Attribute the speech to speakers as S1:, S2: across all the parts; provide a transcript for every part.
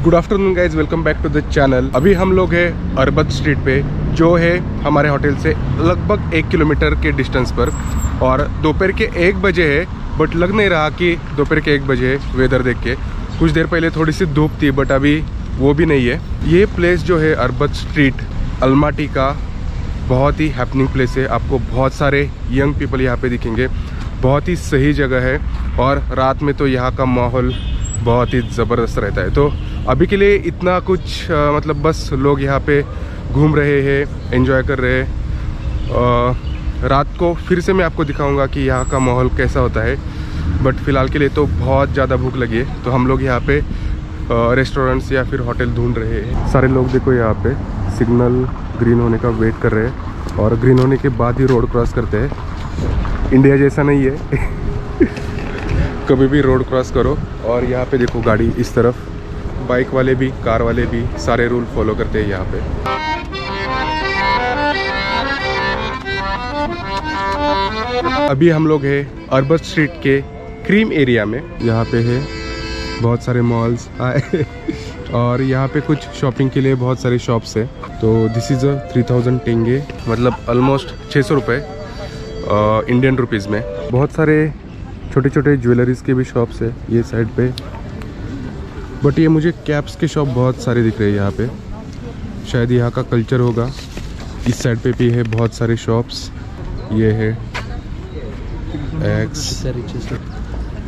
S1: Good afternoon guys, welcome back to the channel. अभी हम लोग हैं अरबत स्ट्रीट पे, जो है हमारे होटल से लगभग 1 किलोमीटर के डिस्टेंस पर। और दोपहर के 1 बजे है, बट लग नहीं रहा कि दोपहर के 1 बजे है। वेदर देख के कुछ देर पहले थोड़ी सी धूप थी, बट अभी वो भी नहीं है। ये प्लेस जो है अरबत स्ट्रीट अलमाटी का बहुत ही हैपनिंग प्लेस है। आपको बहुत सारे यंग पीपल यहाँ पे दिखेंगे। बहुत ही सही जगह है और रात में तो यहाँ का माहौल बहुत ही ज़बरदस्त रहता है। तो अभी के लिए इतना कुछ मतलब बस लोग यहाँ पे घूम रहे हैं, एंजॉय कर रहे हैं। रात को फिर से मैं आपको दिखाऊंगा कि यहाँ का माहौल कैसा होता है। बट फ़िलहाल के लिए तो बहुत ज़्यादा भूख लगी है, तो हम लोग यहाँ पे रेस्टोरेंट्स या फिर होटल ढूंढ रहे हैं। सारे लोग देखो यहाँ पे सिग्नल ग्रीन होने का वेट कर रहे हैं और ग्रीन होने के बाद ही रोड क्रॉस करते हैं। इंडिया जैसा नहीं है कभी भी रोड क्रॉस करो। और यहाँ पे देखो गाड़ी इस तरफ, बाइक वाले भी कार वाले भी सारे रूल फॉलो करते हैं यहाँ पे। अभी हम लोग हैं अरबत स्ट्रीट के क्रीम एरिया में। यहाँ पे है बहुत सारे मॉल्स और यहाँ पे कुछ शॉपिंग के लिए बहुत सारे शॉप्स है। तो दिस इज़ 3000 टेंगे, मतलब ऑलमोस्ट 600 रुपये इंडियन रुपीज़ में। बहुत सारे छोटे छोटे ज्वेलरीज के भी शॉप्स है ये साइड पे, बट ये मुझे कैप्स के शॉप बहुत सारे दिख रहे हैं यहाँ पे। शायद यहाँ का कल्चर होगा। इस साइड पे भी है बहुत सारे शॉप्स। ये है एग्स,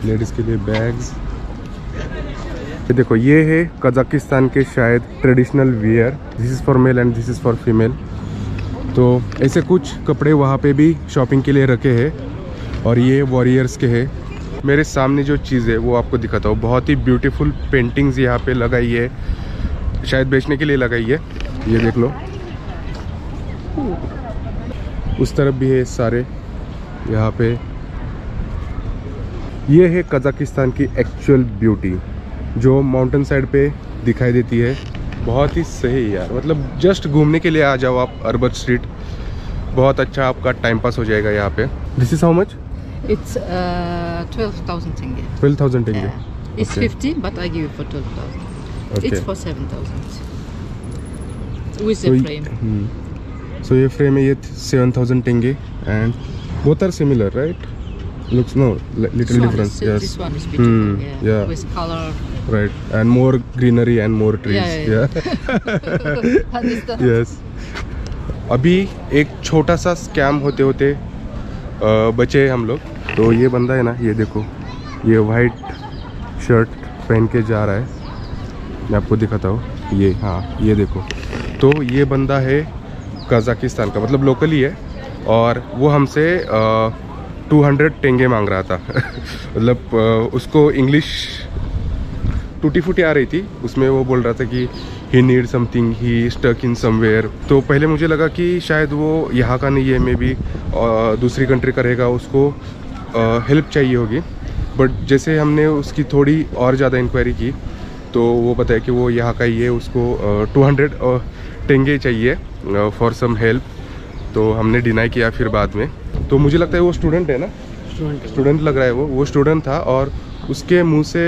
S1: लेडीज़ के लिए बैग्स। देखो ये है कजाकिस्तान के शायद traditional wear. This is for male and this is for female. तो ऐसे कुछ कपड़े वहाँ पे भी शॉपिंग के लिए रखे हैं। और ये वॉरियर्स के है। मेरे सामने जो चीज़ है वो आपको दिखाता हूँ। बहुत ही ब्यूटीफुल पेंटिंग्स यहाँ पे लगाई है, शायद बेचने के लिए लगाई है। ये देख लो, उस तरफ भी है सारे यहाँ पे। ये है कजाकिस्तान की एक्चुअल ब्यूटी, जो माउंटेन साइड पे दिखाई देती है। बहुत ही सही यार, मतलब जस्ट घूमने के लिए आ जाओ आप अरबत स्ट्रीट। बहुत अच्छा आपका टाइम पास हो जाएगा यहाँ पे। This is how much?
S2: It's 12,000 tenge.
S1: 12,000 tenge.
S2: Yeah. It's
S1: Okay.
S2: 50, but I give it for 12,000.
S1: Okay.
S2: It's for 7,000 with
S1: So
S2: the
S1: y-
S2: frame.
S1: So ये frame है, ये 7,000 tenge and both are similar, right? Looks no little
S2: This one
S1: difference.
S2: is,
S1: Yes.
S2: This one is beautiful.
S1: Yeah.
S2: With color.
S1: Right. And more greenery and more trees.
S2: Yeah. Understand?
S1: Yes. अभी एक छोटा सा scam होते होते बचे हम लोग। तो ये बंदा है ना, ये देखो, ये वाइट शर्ट पहन के जा रहा है। मैं आपको दिखाता हूँ। ये हाँ, ये देखो। तो ये बंदा है कजाकिस्तान का, मतलब लोकल ही है। और वो हमसे 200 टेंगे मांग रहा था मतलब उसको इंग्लिश टूटी फूटी आ रही थी। उसमें वो बोल रहा था कि he need something, he stuck in somewhere. तो पहले मुझे लगा कि शायद वो यहाँ का नहीं है, मे बी दूसरी कंट्री का रहेगा, उसको हेल्प चाहिए होगी। बट जैसे हमने उसकी थोड़ी और ज़्यादा इंक्वायरी की, तो वो बताया कि वो यहाँ का ही है, उसको 200 टेंगे चाहिए फॉर सम हेल्प। तो हमने डिनाई किया फिर बाद में। तो मुझे लगता है वो स्टूडेंट है ना, स्टूडेंट लग रहा है। वो स्टूडेंट था और उसके मुंह से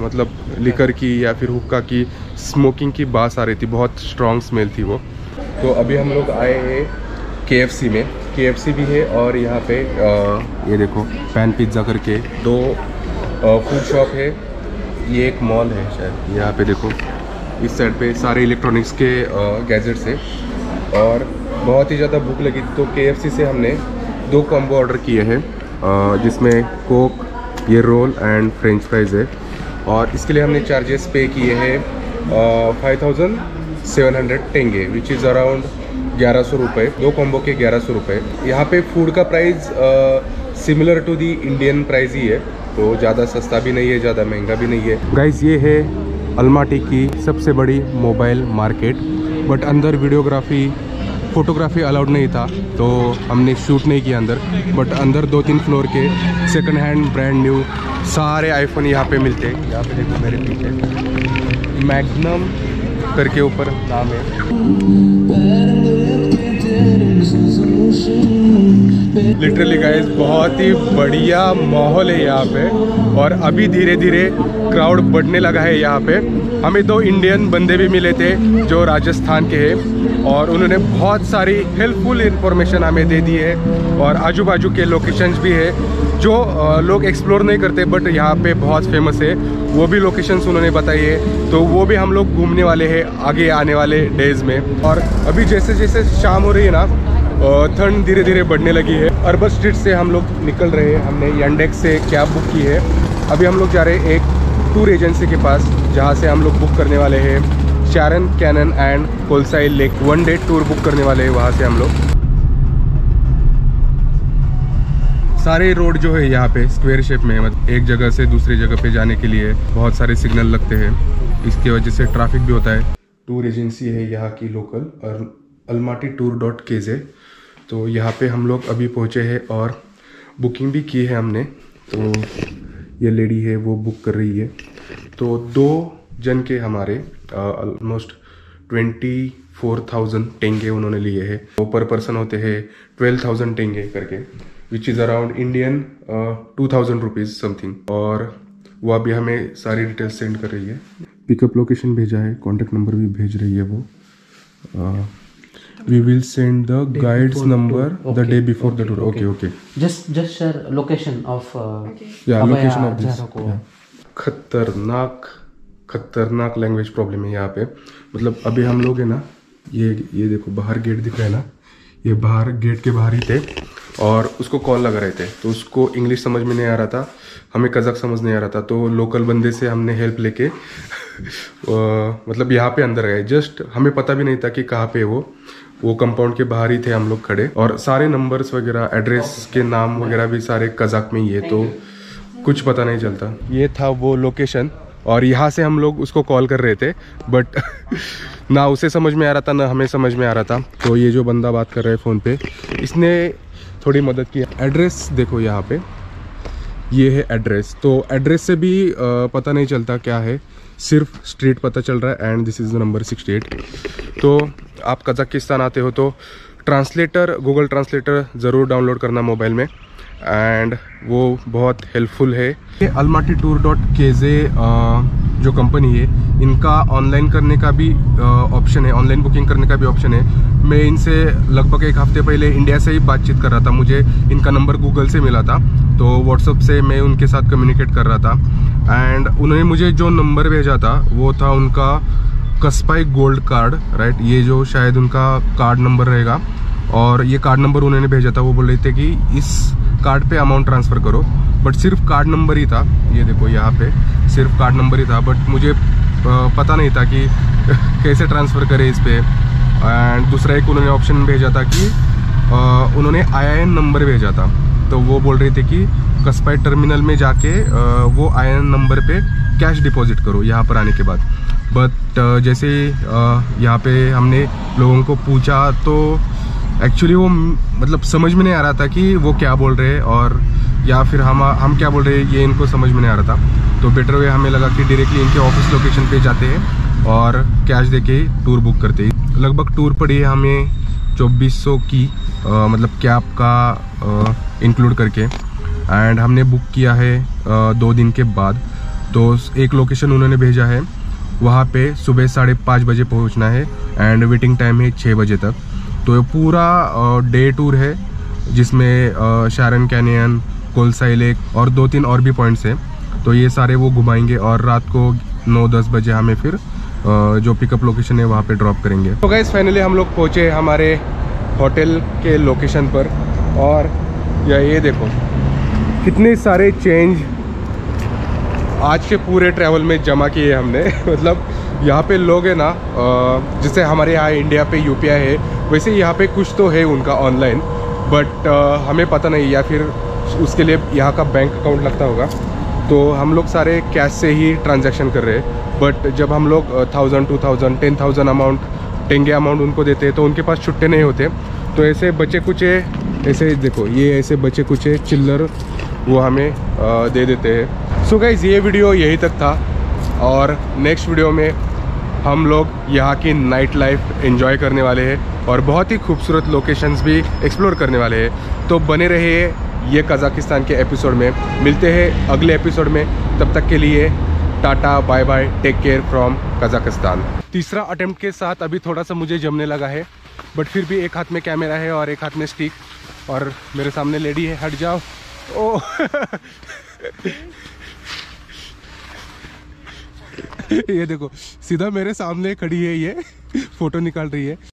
S1: मतलब लिकर की या फिर हुक्का की स्मोकिंग की बास आ रही थी। बहुत स्ट्रॉन्ग स्मेल थी वो। तो अभी हम लोग आए हैं KFC में। KFC भी है और यहाँ पे ये देखो पैन पिज़्ज़ा करके 2 फूड शॉप है। ये एक मॉल है शायद। यहाँ पे देखो इस साइड पे सारे इलेक्ट्रॉनिक्स के गैजेट्स है। और बहुत ही ज़्यादा भूख लगी, तो KFC से हमने 2 कॉम्बो ऑर्डर किए हैं, जिसमें कोक, ये रोल एंड फ्रेंच फ्राइज़ है। और इसके लिए हमने चार्जेस पे किए हैं 5700 टेंगे, विच इज़ अराउंड 1100 रुपये। 2 कॉम्बो के 1100 रुपये। यहाँ पे फूड का price similar to the Indian price ही है, तो ज़्यादा सस्ता भी नहीं है, ज़्यादा महंगा भी नहीं है। गाइस, ये है अलमाटी की सबसे बड़ी मोबाइल मार्केट। बट अंदर वीडियोग्राफी फ़ोटोग्राफी अलाउड नहीं था, तो हमने शूट नहीं किया अंदर। बट अंदर 2-3 फ्लोर के सेकंड हैंड ब्रांड न्यू सारे आईफोन यहाँ पे मिलते हैं। यहाँ पे देखो मेरे पीछे मैग्नम करके ऊपर नाम है। लिटरली गाइस, बहुत ही बढ़िया माहौल है यहाँ पे। और अभी धीरे धीरे क्राउड बढ़ने लगा है यहाँ पे। हमें 2 इंडियन बंदे भी मिले थे जो राजस्थान के हैं, और उन्होंने बहुत सारी हेल्पफुल इन्फॉर्मेशन हमें दे दी है। और आजू बाजू के लोकेशंस भी है जो लोग एक्सप्लोर नहीं करते बट यहाँ पे बहुत फेमस है, वो भी लोकेशंस उन्होंने बताई है। तो वो भी हम लोग घूमने वाले हैं आगे आने वाले डेज में। और अभी जैसे जैसे शाम हो रही है ना, ठंड धीरे धीरे बढ़ने लगी है। अर्बन स्ट्रीट से हम लोग निकल रहे हैं, हमने यांडेक्स से कैब बुक की है। अभी हम लोग जा रहे हैं एक टूर एजेंसी के पास, जहाँ से हम लोग बुक करने वाले हैं Charyn Canyon and Kolsai Lake 1 day tour book करने वाले हैं। वहाँ से हम लोग सारे रोड जो है यहाँ पे स्क्वायर शेप में है, मतलब एक जगह से दूसरी जगह पे जाने के लिए बहुत सारे सिग्नल लगते हैं, इसकी वजह से ट्रैफिक भी होता है। टूर एजेंसी है यहाँ की लोकल, और almatytour.kz। तो यहाँ पे हम लोग अभी पहुँचे हैं और बुकिंग भी की है हमने। तो ये लेडी है वो बुक कर रही है। तो 2 जन के हमारे ऑलमोस्ट 24,000 टेंगे उन्होंने लिए हैं। वो पर पर्सन होते हैं 12,000 टेंगे करके, which is around Indian 2,000 rupees something. और वो अभी हमें सारी डिटेल्स सेंड कर रही है। पिकअप लोकेशन भेजा है, कॉन्टैक्ट नंबर भी भेज रही है वो। We will send the guide's number the day before the tour. Okay.
S3: Just share location of
S1: Yeah,
S3: Abaya
S1: location of this.
S3: Jaroko.
S1: Yeah. खतरनाक लैंग्वेज प्रॉब्लम है यहाँ पे। मतलब अभी हम लोग है ना, ये देखो बाहर गेट दिख रहा है ना, ये बाहर गेट के बाहर ही थे और उसको कॉल लगा रहे थे। तो उसको इंग्लिश समझ में नहीं आ रहा था, हमें कज़क समझ नहीं आ रहा था। तो लोकल बंदे से हमने हेल्प लेके मतलब यहाँ पे अंदर गए। जस्ट हमें पता भी नहीं था कि कहाँ पे वो कंपाउंड के बाहर ही थे हम लोग खड़े। और सारे नंबर्स वगैरह, एड्रेस के नाम वगैरह भी सारे कज़ाक में ही है, तो कुछ पता नहीं चलता। ये था वो लोकेशन, और यहाँ से हम लोग उसको कॉल कर रहे थे बट ना उसे समझ में आ रहा था ना हमें समझ में आ रहा था। तो ये जो बंदा बात कर रहा है फ़ोन पे, इसने थोड़ी मदद की। एड्रेस देखो यहाँ पे, ये है एड्रेस। तो एड्रेस से भी पता नहीं चलता क्या है, सिर्फ स्ट्रीट पता चल रहा है। And this is the number 68। तो आप कजाकिस्तान आते हो तो ट्रांसलेटर, गूगल ट्रांसलेटर ज़रूर डाउनलोड करना मोबाइल में, एंड वो बहुत हेल्पफुल है। almatytour.kz जो कंपनी है, इनका ऑनलाइन करने का भी ऑप्शन है, ऑनलाइन बुकिंग करने का भी ऑप्शन है। मैं इनसे लगभग 1 हफ्ते पहले इंडिया से ही बातचीत कर रहा था, मुझे इनका नंबर गूगल से मिला था, तो व्हाट्सअप से मैं उनके साथ कम्युनिकेट कर रहा था। एंड उन्होंने मुझे जो नंबर भेजा था वो था उनका कस्पाई गोल्ड कार्ड, राइट। ये जो शायद उनका कार्ड नंबर रहेगा, और ये कार्ड नंबर उन्होंने भेजा था। वो बोल रहे थे कि इस कार्ड पे अमाउंट ट्रांसफ़र करो, बट सिर्फ कार्ड नंबर ही था। ये देखो यहाँ पे सिर्फ कार्ड नंबर ही था, बट मुझे पता नहीं था कि कैसे ट्रांसफ़र करें इस पे। एंड दूसरा एक उन्होंने ऑप्शन भेजा था कि उन्होंने IIN नंबर भेजा था। तो वो बोल रहे थे कि कस्पाई टर्मिनल में जाके वो IIN नंबर पे कैश डिपॉजिट करो यहाँ पर आने के बाद। बट जैसे यहाँ पे हमने लोगों को पूछा तो एक्चुअली वो मतलब समझ में नहीं आ रहा था कि वो क्या बोल रहे हैं, और या फिर हम क्या बोल रहे हैं ये इनको समझ में नहीं आ रहा था। तो बेटर वे हमें लगा कि डायरेक्टली इनके ऑफिस लोकेशन पे जाते हैं और कैश देके टूर बुक करते हैं। लगभग टूर पड़ी है हमें 2400 की, मतलब कैब का इंक्लूड करके। एंड हमने बुक किया है 2 दिन के बाद। तो एक लोकेशन उन्होंने भेजा है, वहाँ पे सुबह 5:30 बजे पहुँचना है, एंड वेटिंग टाइम है 6 बजे तक। तो ये पूरा डे टूर है, जिसमें शारन कैनियन, कोलसाई लेक और 2-3 और भी पॉइंट्स हैं। तो ये सारे वो घुमाएंगे, और रात को 9-10 बजे हमें फिर जो पिकअप लोकेशन है वहाँ पे ड्रॉप करेंगे। तो गाइस फाइनली हम लोग पहुँचे हमारे होटल के लोकेशन पर, और ये देखो कितने सारे चेंज आज के पूरे ट्रैवल में जमा किए हमने। मतलब यहाँ पे लोग है ना, जैसे हमारे यहाँ इंडिया पे UPI है, वैसे यहाँ पे कुछ तो है उनका ऑनलाइन, बट हमें पता नहीं, या फिर उसके लिए यहाँ का बैंक अकाउंट लगता होगा। तो हम लोग सारे कैश से ही ट्रांजैक्शन कर रहे हैं। बट जब हम लोग 1000, 2000, 10,000 अमाउंट, टेंगे अमाउंट उनको देते हैं, तो उनके पास छुट्टे नहीं होते। तो ऐसे बचे कुचे, ऐसे देखो ये ऐसे बचे कुचे चिल्लर वो हमें दे देते हैं। सो गाइस ये वीडियो यही तक था, और नेक्स्ट वीडियो में हम लोग यहाँ की नाइट लाइफ एंजॉय करने वाले हैं, और बहुत ही खूबसूरत लोकेशंस भी एक्सप्लोर करने वाले हैं। तो बने रहिए ये कज़ाकिस्तान के एपिसोड में। मिलते हैं अगले एपिसोड में, तब तक के लिए tata bye bye, take care from Kazakhstan. तीसरा अटेम्प्ट के साथ अभी थोड़ा सा मुझे जमने लगा है, बट फिर भी एक हाथ में कैमरा है और एक हाथ में स्टिक, और मेरे सामने लेडी है, हट जाओ। ओ ये देखो सीधा मेरे सामने खड़ी है, ये फोटो निकाल रही है।